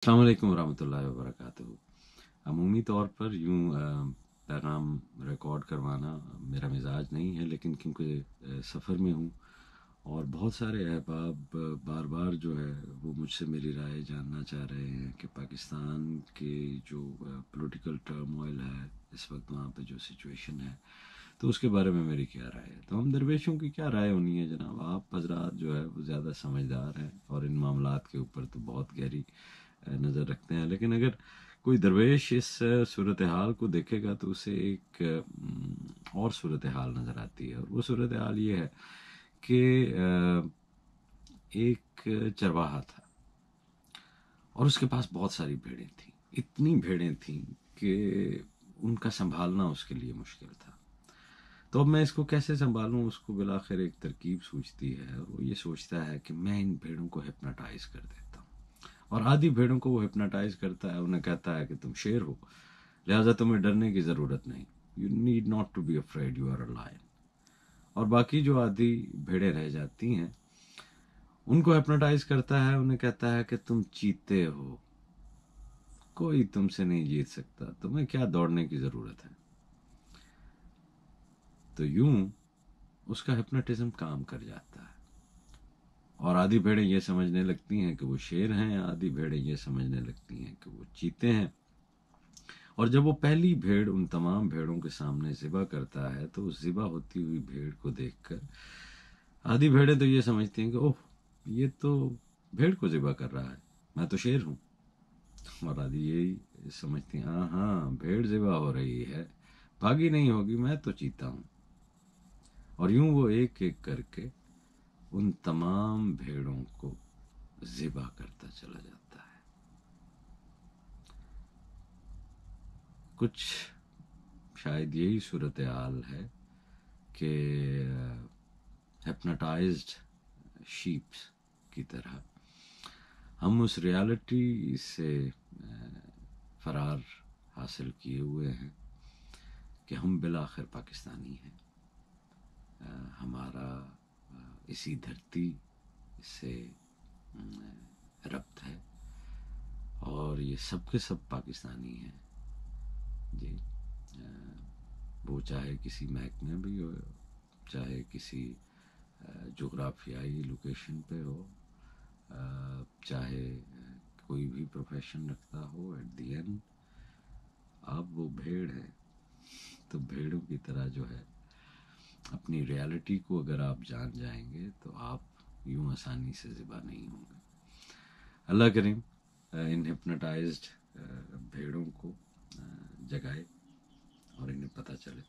अस्सलाम वालेकुम वरहमतुल्लाहि वबरकातुहू। अमूमी तौर पर यूँ पैगाम रिकॉर्ड करवाना मेरा मिजाज नहीं है, लेकिन क्योंकि सफ़र में हूँ और बहुत सारे अहबाब बार बार जो है वो मुझसे मेरी राय जानना चाह रहे हैं कि पाकिस्तान के जो पॉलिटिकल टर्मोइल है इस वक्त, वहाँ पे जो सिचुएशन है, तो उसके बारे में मेरी क्या राय है। तो हम दरवेशों की क्या राय होनी है जनाब, आप हजरात जो है वो ज़्यादा समझदार हैं और इन मामलात के ऊपर तो बहुत गहरी नज़र रखते हैं। लेकिन अगर कोई दरवेश इस सूरत हाल को देखेगा तो उसे एक और सूरत हाल नज़र आती है, और वो सूरत हाल ये है कि एक चरवाहा था और उसके पास बहुत सारी भेड़ें थीं। इतनी भेड़ें थीं कि उनका संभालना उसके लिए मुश्किल था। तो अब मैं इसको कैसे संभालूं, उसको बिलाखिर एक तरकीब सूझती है, और वो ये सोचता है कि मैं इन भेड़ों को हिप्नोटाइज कर देता हूँ। और आधी भेड़ों को वो हिप्नोटाइज करता है, उन्हें कहता है कि तुम शेर हो, लिहाजा तुम्हें डरने की ज़रूरत नहीं, you need not to be afraid, you are a lion. और बाकी जो आधी भेड़ें रह जाती हैं उनको हिप्नोटाइज करता है, उन्हें कहता है कि तुम चीते हो, कोई तुमसे नहीं जीत सकता, तुम्हें क्या दौड़ने की ज़रूरत है। तो यूं उसका हिप्नोटिज्म काम कर जाता है, और आधी भेड़ें ये समझने लगती हैं कि वो शेर हैं, आधी भेड़ें ये समझने लगती हैं कि वो चीते हैं। और जब वो पहली भेड़ उन तमाम भेड़ों के सामने ज़िबा करता है, तो उस ज़िबा होती हुई भेड़ को देखकर आधी भेड़ें तो ये समझती हैं कि ओह, ये तो भेड़ को ज़िबा कर रहा है, मैं तो शेर हूँ। और आधी यही समझती हैं, हाँ हाँ, भेड़ ज़िबा हो रही है, भागी नहीं होगी, मैं तो चीता हूँ। और यूं वो एक एक करके उन तमाम भेड़ों को ज़िबा करता चला जाता है। कुछ शायद यही सूरत हाल है कि हिप्नोटाइज्ड शीप्स की तरह हम उस रियलिटी से फरार हासिल किए हुए हैं कि हम बिलाखिर पाकिस्तानी हैं। हमारा इसी धरती से रब्त है, और ये सब के सब पाकिस्तानी हैं जी। वो चाहे किसी महक में भी हो, चाहे किसी जोग्राफियाई लोकेशन पे हो, चाहे कोई भी प्रोफेशन रखता हो, एट दी एंड आप वो भेड़ हैं। तो भेड़ों की तरह जो है अपनी रियलिटी को अगर आप जान जाएंगे तो आप यूं आसानी से ज़िबा नहीं होंगे। अल्लाह करीम इन हिप्नोटाइज्ड भेड़ों को जगाए और इन्हें पता चले,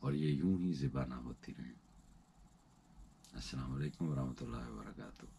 और ये यूं ही ज़िबा ना होती रहें। अस्सलाम वालेकुम वरहमतुल्लाहि वबरकातुहू।